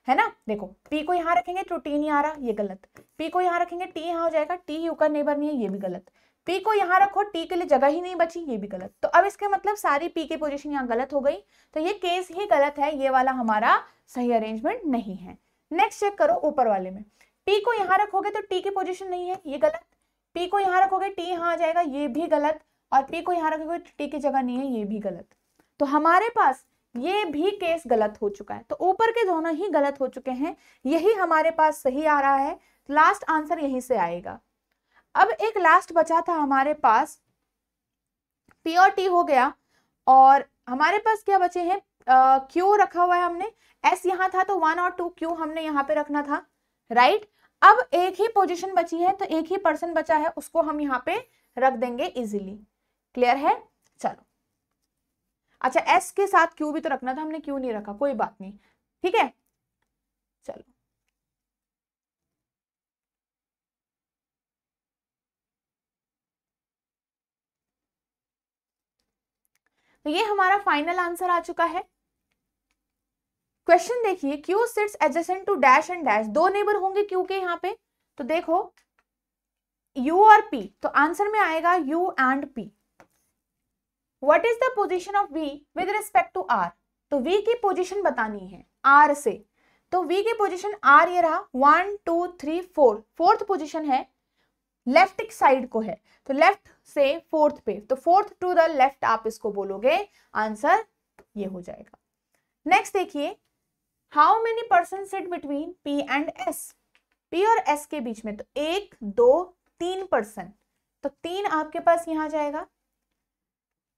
है ना। देखो P को यहाँ रखेंगे तो T नहीं आ रहा, ये गलत। P को यहाँ रखेंगे T यहाँ हो जाएगा, T U का नेबर नहीं है, ये भी गलत। P को यहाँ रखो, T के लिए जगह ही नहीं बची, ये भी गलत। तो अब इसके मतलब सारी P की पोजीशन यहाँ गलत हो गई, तो ये केस ही गलत है, ये वाला हमारा सही अरेंजमेंट नहीं है। नेक्स्ट चेक करो ऊपर वाले में, P को यहाँ रखोगे तो T की पोजीशन नहीं है, ये गलत। P को यहाँ रखोगे T यहाँ आ जाएगा, ये भी गलत। और P को यहाँ रखोगे तो T की जगह नहीं है, ये भी गलत। तो हमारे पास ये भी केस गलत हो चुका है, तो ऊपर के दोनों ही गलत हो चुके हैं, यही हमारे पास सही आ रहा है। लास्ट आंसर यहीं से आएगा। अब एक लास्ट बचा था हमारे पास, P और T हो गया, और हमारे पास क्या बचे हैं, Q रखा हुआ है हमने, S यहाँ था तो 1 और 2 Q हमने यहाँ पे रखना था, राइट। अब एक ही पोजीशन बची है, तो एक ही पर्सन बचा है, उसको हम यहाँ पे रख देंगे इजीली। क्लियर है? चलो, अच्छा S के साथ Q भी तो रखना था, हमने Q नहीं रखा, कोई बात नहीं, ठीक है। चलो तो ये हमारा फाइनल आंसर आ चुका है। क्वेश्चन देखिए, Q sits adjacent to dash and dash, 2 neighbour होंगे Q के यहाँ पे, तो देखो U और P, तो आंसर में आएगा U and P। What is the position of V with respect to R, तो V की पोजीशन बतानी है R से, तो V की पोजीशन R ये रहा, 1 2 3 4, फोर्थ पोजीशन है, लेफ्ट साइड को है, तो लेफ्ट से फोर्थ पे, तो फोर्थ टू द लेफ्ट आप इसको बोलोगे, आंसर ये हो जाएगा। नेक्स्ट देखिए, how many person sit between P and S, P और S के बीच में, तो 1 2 3 पर्सन, तो 3 आपके पास यहां जाएगा।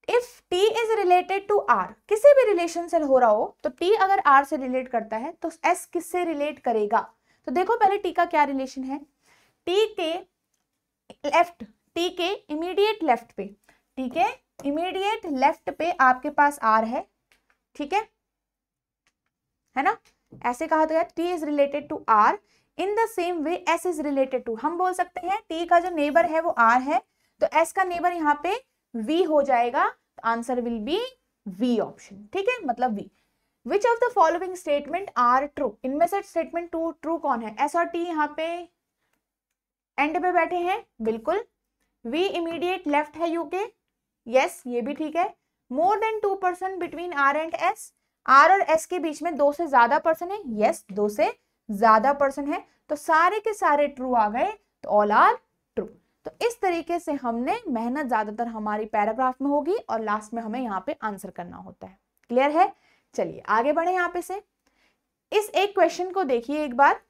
If T is related to R, किसी भी रिलेशन से हो रहा हो, तो T अगर R से रिलेट करता है तो S किससे रिलेट करेगा, तो देखो पहले T का क्या रिलेशन है, T के लेफ्ट, T के इमीडिएट लेफ्ट पे, T के इमीडिएट लेफ्ट पे आपके पास R है, ठीक है ना। ऐसे कहा गया T is related to R in the same way S is related to, हम बोल सकते हैं T का जो नेबर है वो R है, तो S का नेबर यहाँ पे V हो जाएगा, answer will be V option, ठीक है, मतलब V। Which of the following statement are true, इनमें से स्टेटमेंट ट्रू कौन है? S और T यहाँ पे एंड पे बैठे हैं, बिल्कुल। V इमीडिएट लेफ्ट है यूके, यस ये भी ठीक है। More than 2 person between R and S, R और S के बीच में 2 से ज्यादा पर्सन है, यस 2 से ज्यादा पर्सन है, तो सारे के सारे ट्रू आ गए, तो ऑल आर ट्रू। तो इस तरीके से हमने मेहनत ज्यादातर हमारी पैराग्राफ में होगी और लास्ट में हमें यहाँ पे आंसर करना होता है। क्लियर है? चलिए आगे बढ़े यहाँ पे से। इस एक क्वेश्चन को देखिए एक बार।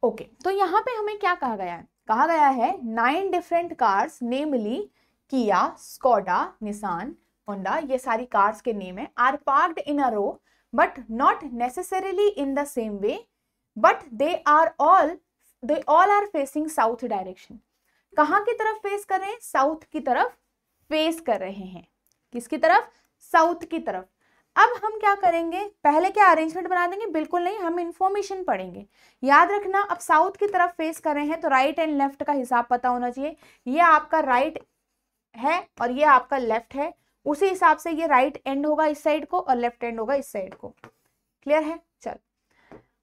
ओके, तो यहाँ पे हमें क्या कहा गया है? कहा गया है 9 डिफरेंट कार्स नेमली किया, स्कोडा, निसान, होंडा, ये सारी कार्स के नेम है, are parked in a row but not necessarily in the same way, but they all are facing south direction. कहाँ की तरफ फेस कर रहे हैं? साउथ की तरफ फेस कर रहे हैं। किसकी तरफ? साउथ की तरफ। अब हम क्या करेंगे? पहले क्या अरेंजमेंट बना देंगे? बिल्कुल नहीं, हम इंफॉर्मेशन पढ़ेंगे। याद रखना, अब साउथ की तरफ फेस कर रहे हैं तो राइट एंड लेफ्ट का हिसाब पता होना चाहिए। ये आपका राइट है और ये आपका लेफ्ट है, उसी हिसाब से ये राइट एंड होगा इस साइड को और लेफ्ट एंड होगा इस साइड को। क्लियर है? चल,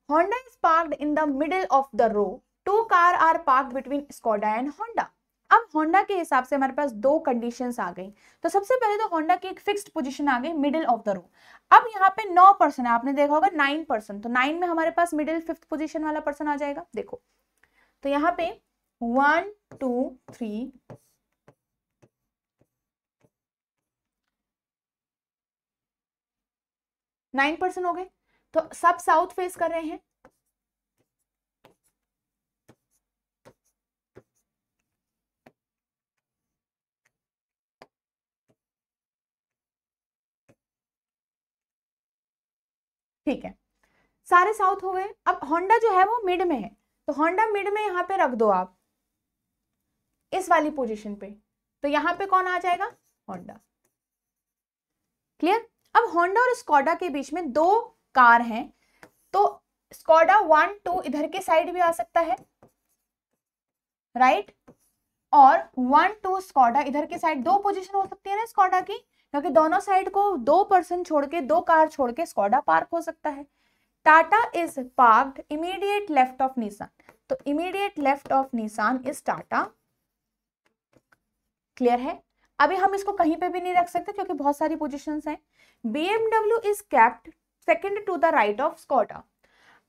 Honda is parked in the middle of the row, 2 car are parked between Skoda and Honda. अब होंडा के हिसाब से हमारे पास 2 कंडीशंस आ गई। तो सबसे पहले तो होंडा की एक फिक्स्ड पोजीशन आ गई मिडिल ऑफ द रो। अब यहाँ पे 9 पर्सन है, आपने देखा होगा 9 पर्सन, तो 9 में हमारे पास मिडिल 5th पोजीशन वाला पर्सन आ जाएगा। देखो तो यहाँ पे 1 2 3 9 पर्सन हो गए, तो सब साउथ फेस कर रहे हैं। ठीक है, सारे साउथ हो गए। अब होंडा जो है वो मिड में है, तो होंडा मिड में यहाँ पे रख दो आप इस वाली पोजीशन पे, तो यहाँ पे कौन आ जाएगा? होंडा। क्लियर? अब होंडा और स्कोडा के बीच में 2 कार हैं, तो स्कोडा 1 2 इधर के साइड भी आ सकता है, राइट, और 1 2 स्कोडा इधर के साइड। 2 पोजीशन हो सकती है ना स्कोडा की, क्योंकि दोनों साइड को 2 पर्सन छोड़ के 2 कार छोड़ के स्कोडा पार्क हो सकता है। Tata is parked immediate left of Nissan, तो immediate left of Nissan is Tata. Clear है? अभी हम इसको कहीं पे भी नहीं रख सकते क्योंकि बहुत सारी पोजीशंस हैं। BMW is kept second to the right of Skoda.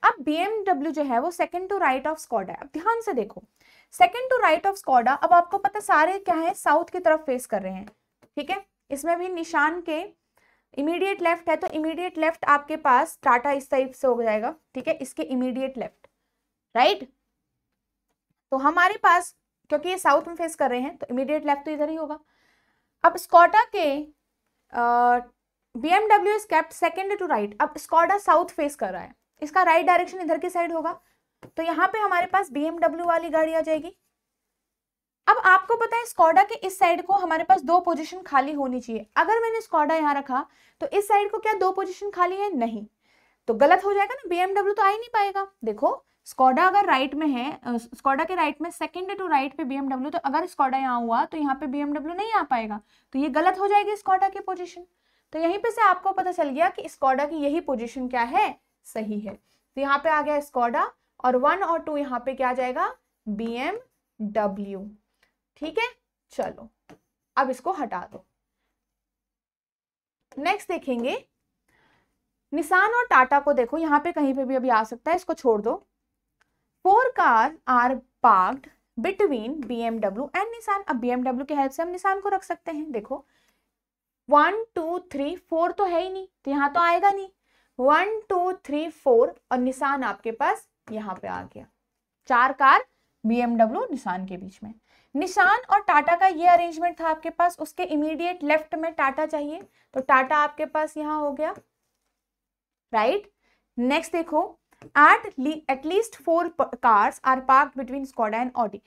अब BMW जो है वो second to right of Skoda है। अब ध्यान से देखो, second to right of Skoda, अब आपको पता सारे क्या है? साउथ की तरफ फेस कर रहे हैं, ठीक है। इसमें भी निशान के इमीडिएट लेफ्ट है, तो इमीडिएट लेफ्ट आपके पास टाटा इस टाइप से हो जाएगा, ठीक है, इसके इमीडिएट लेफ्ट, राइट। तो हमारे पास क्योंकि ये साउथ में फेस कर रहे हैं तो इमीडिएट लेफ्ट तो इधर ही होगा। अब स्कोडा के BMW is kept second to right. अब स्कोडा साउथ फेस कर रहा है, इसका राइट डायरेक्शन इधर की साइड होगा, तो यहाँ पे हमारे पास BMW वाली गाड़ी आ जाएगी। अब आपको पता है स्कोडा के इस साइड को हमारे पास 2 पोजीशन खाली होनी चाहिए। अगर मैंने स्कोडा यहाँ रखा तो इस साइड को क्या 2 पोजीशन खाली है? नहीं, तो गलत हो जाएगा ना, BMW तो आ ही नहीं पाएगा। देखो स्कोडा अगर राइट में है, स्कोडा के राइट में सेकंड टू राइट पे BMW, तो अगर स्कोडा यहाँ हुआ तो यहाँ पे BMW नहीं आ पाएगा, तो ये गलत हो जाएगी स्कोडा की पोजीशन। तो यहीं पे से आपको पता चल गया कि स्कोडा की यही पोजीशन क्या है? सही है। तो यहाँ पे आ गया स्कोडा और 1 और 2 यहाँ पे क्या आ जाएगा? BMW। ठीक है, चलो अब इसको हटा दो। नेक्स्ट देखेंगे निसान और टाटा को। देखो यहाँ पे कहीं पे भी अभी आ सकता है, इसको छोड़ दो। 4 car are parked between BMW and Nissan. अब BMW की हेल्प से हम निसान को रख सकते हैं। देखो 1 2 3 4 तो है ही नहीं, तो यहाँ तो आएगा नहीं। 1 2 3 4 और निसान आपके पास यहाँ पे आ गया। 4 कार BMW निसान के बीच में। निशान और टाटा का ये अरेंजमेंट था आपके पास, उसके इमीडिएट लेफ्ट में टाटा चाहिए, तो टाटा आपके पास यहाँ हो गया, राइट। नेक्स्ट देखो at 4 cars are parked between Skoda and Audi.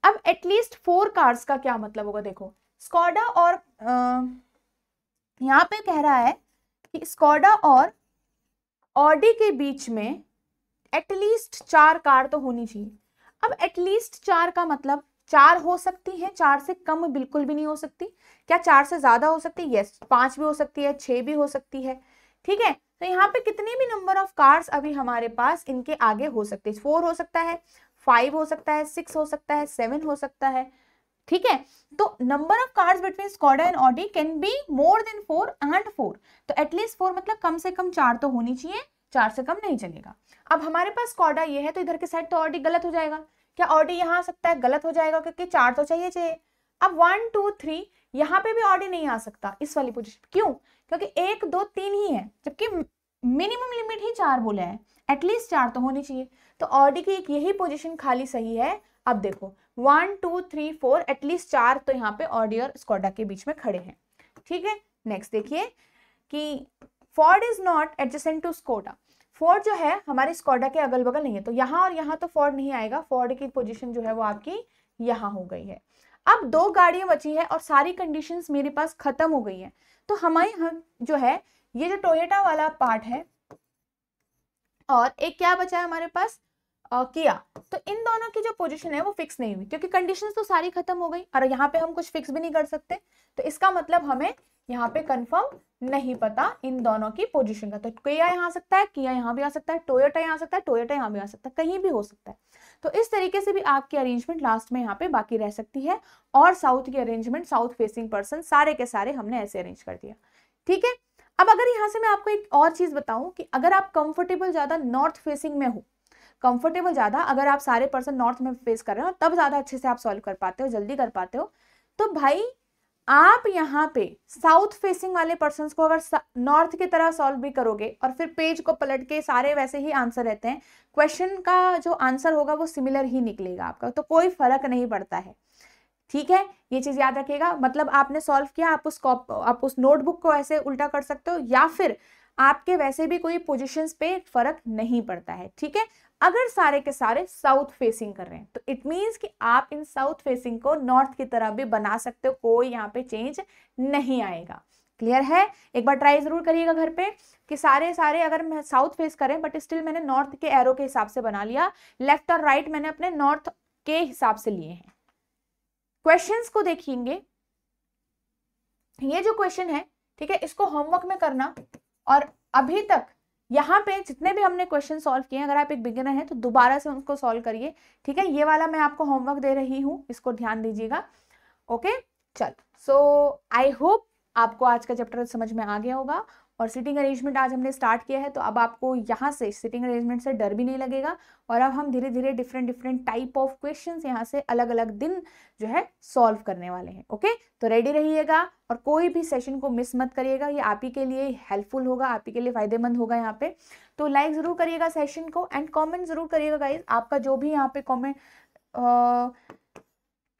अब एटलीस्ट 4 कार्स का क्या मतलब होगा, देखो स्कोडा और यहाँ पे कह रहा है कि स्कोडा और ऑडी के बीच में एटलीस्ट 4 कार तो होनी चाहिए। अब एटलीस्ट 4 का मतलब 4 हो सकती है, 4 से कम बिल्कुल भी नहीं हो सकती। क्या 4 से ज्यादा हो सकती है? यस, 5 भी हो सकती है, 6 भी हो सकती है, ठीक है। तो यहाँ पे कितने भी नंबर ऑफ कार्स अभी हमारे पास इनके आगे हो सकते हैं। 4 हो सकता है, 5 हो सकता है, 6 हो सकता है, 7 हो सकता है, ठीक है। तो number of cars between Skoda and Audi can be more than 4 and 4। तो एटलीस्ट 4 मतलब कम से कम 4 तो होनी चाहिए, 4 से कम नहीं चलेगा। अब हमारे पास स्कोडा ये है, तो इधर के साइड तो ऑडी गलत हो जाएगा। क्या ऑडी यहाँ आ सकता है? गलत हो जाएगा, क्योंकि 4 तो चाहिए। अब 1 2 3 यहाँ पे भी ऑडी नहीं आ सकता इस वाली पोजीशन। क्यों? क्योंकि 1 2 3 ही है, जबकि मिनिमम लिमिट ही 4 बोला है, एटलीस्ट 4 तो होनी चाहिए। तो ऑडी की एक यही पोजीशन खाली सही है। अब देखो 1 2 3 4 एटलीस्ट 4 तो यहाँ पे ऑडी और स्कोडा के बीच में खड़े हैं, ठीक है। नेक्स्ट देखिए कि Ford is not adjacent to Skoda. Ford जो है हमारे स्कोडा के अगल बगल नहीं है, तो यहाँ और यहाँ तो फोर्ड नहीं आएगा। फोर्ड की पोजीशन जो है वो आपकी यहाँ हो गई है। अब 2 गाड़ियां बची है और सारी कंडीशंस मेरे पास खत्म हो गई है। तो हमारे जो है ये जो टोयोटा वाला पार्ट है और एक क्या बचा है हमारे पास, किया। तो इन दोनों की जो पोजीशन है वो फिक्स नहीं हुई, क्योंकि कंडीशंस तो सारी खत्म हो गई और यहाँ पे हम कुछ फिक्स भी नहीं कर सकते। तो इसका मतलब हमें यहाँ पे कंफर्म नहीं पता इन दोनों की पोजीशन का। तो किया यहाँ आ सकता है, किया यहाँ भी आ सकता है, टोयोटा यहाँ आ सकता है, टोयोटा यहाँ भी आ सकता है, कहीं भी हो सकता है। तो इस तरीके से भी आपकी अरेंजमेंट लास्ट में यहाँ पे बाकी रह सकती है। और साउथ की अरेंजमेंट, साउथ फेसिंग पर्सन सारे के सारे हमने ऐसे अरेंज कर दिया, ठीक है। अब अगर यहाँ से मैं आपको एक और चीज बताऊं कि अगर आप कंफर्टेबल ज्यादा नॉर्थ फेसिंग में हो, कंफर्टेबल ज्यादा अगर आप सारे पर्सन नॉर्थ में फेस कर रहे हो, तब ज्यादा अच्छे से आप सॉल्व कर पाते हो, जल्दी कर पाते हो, तो भाई आप यहाँ पे साउथ फेसिंग वाले पर्सन को अगर नॉर्थ की तरह सॉल्व भी करोगे और फिर पेज को पलट के सारे वैसे ही आंसर रहते हैं, क्वेश्चन का जो आंसर होगा वो सिमिलर ही निकलेगा आपका, तो कोई फर्क नहीं पड़ता है, ठीक है। ये चीज याद रखिएगा। मतलब आपने सॉल्व किया, आप उस नोटबुक को ऐसे उल्टा कर सकते हो, या फिर आपके वैसे भी कोई पोजीशंस पे फर्क नहीं पड़ता है, ठीक है। अगर सारे के सारे साउथ फेसिंग कर रहे हैं तो इट मींस कि आप इन साउथ फेसिंग को नॉर्थ की तरह भी बना सकते हो, कोई यहाँ पे चेंज नहीं आएगा। क्लियर है? एक बार ट्राई जरूर करिएगा घर पे कि सारे अगर मैं साउथ फेस करें बट स्टिल मैंने नॉर्थ के एरो के हिसाब से बना लिया, लेफ्ट और राइट मैंने अपने नॉर्थ के हिसाब से लिए हैं। क्वेश्चंस को देखेंगे, ये जो क्वेश्चन है, ठीक है, इसको होमवर्क में करना। और अभी तक यहाँ पे जितने भी हमने क्वेश्चन सॉल्व किए हैं, अगर आप एक बिगिनर हैं तो दोबारा से उसको सॉल्व करिए, ठीक है। ये वाला मैं आपको होमवर्क दे रही हूँ, इसको ध्यान दीजिएगा, ओके। चल, सो आई होप आपको आज का चैप्टर समझ में आ गया होगा। और सिटिंग अरेंजमेंट आज हमने स्टार्ट किया है, तो अब आपको यहाँ से सिटिंग अरेंजमेंट से डर भी नहीं लगेगा। और अब हम धीरे धीरे डिफरेंट टाइप ऑफ क्वेश्चंस यहाँ से अलग अलग दिन जो है सॉल्व करने वाले हैं, ओके। तो रेडी रहिएगा और कोई भी सेशन को मिस मत करिएगा, ये आप ही के लिए हेल्पफुल होगा, आप ही के लिए फायदेमंद होगा यहाँ पे। तो लाइक जरूर करिएगा सेशन को एंड कॉमेंट जरूर करिएगा गाइज। आपका जो भी यहाँ पे कॉमेंट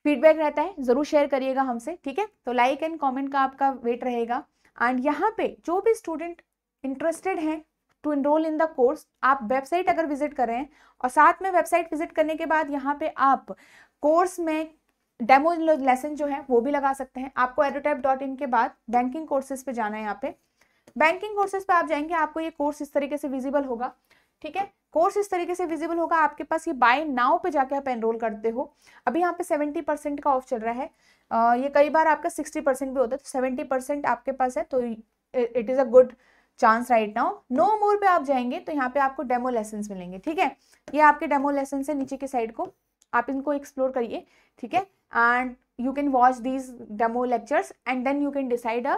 फीडबैक रहता है जरूर शेयर करिएगा हमसे, ठीक है। तो लाइक एंड कॉमेंट का आपका वेट रहेगा। एंड यहाँ पे जो भी स्टूडेंट इंटरेस्टेड हैं to enroll in the course, आप वेबसाइट अगर विजिट कर रहे हैं और साथ में वेबसाइट विजिट करने के बाद यहाँ पे आप कोर्स में डेमो लेसन जो है वो भी लगा सकते हैं। आपको edutap.in के बाद बैंकिंग कोर्सेज पे जाना है। यहाँ पे बैंकिंग कोर्सेज पे आप जाएंगे, आपको ये कोर्स इस तरीके से विजिबल होगा, ठीक है। कोर्स इस तरीके से विजिबल होगा आपके पास। ये बाय नाउ पे जाके आप एनरोल करते हो। अभी यहाँ पे 70% का ऑफ चल रहा है। ये कई बार आपका 60% भी होता है, तो 70% आपके पास है, तो it is a good chance right now. No more पे आप जाएंगे तो यहाँ पे आपको डेमो लेसन मिलेंगे, ठीक है। ये आपके डेमो लेसन है, नीचे की साइड को आप इनको एक्सप्लोर करिए, ठीक है। And you can watch these demo lectures and then you can decide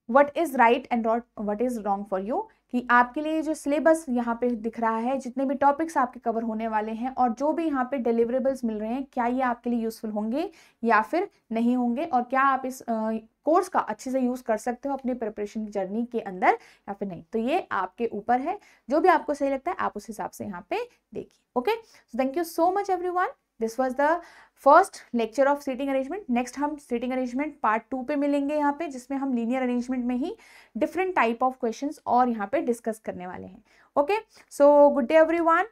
what is right and what is wrong for you, कि आपके लिए जो सिलेबस यहाँ पे दिख रहा है, जितने भी टॉपिक्स आपके कवर होने वाले हैं और जो भी यहाँ पे डिलीवरेबल्स मिल रहे हैं, क्या ये आपके लिए यूजफुल होंगे या फिर नहीं होंगे, और क्या आप इस कोर्स का अच्छे से यूज कर सकते हो अपनी प्रिपरेशन जर्नी के अंदर या फिर नहीं। तो ये आपके ऊपर है, जो भी आपको सही लगता है आप उस हिसाब से यहाँ पे देखिए, okay. So thank you so much everyone. This was the first lecture of seating arrangement. Next हम सीटिंग अरेंजमेंट पार्ट 2 पे मिलेंगे यहाँ पे, जिसमें हम लीनियर अरेंजमेंट में ही डिफरेंट टाइप ऑफ क्वेश्चंस और यहाँ पे डिस्कस करने वाले हैं, okay. So good day everyone.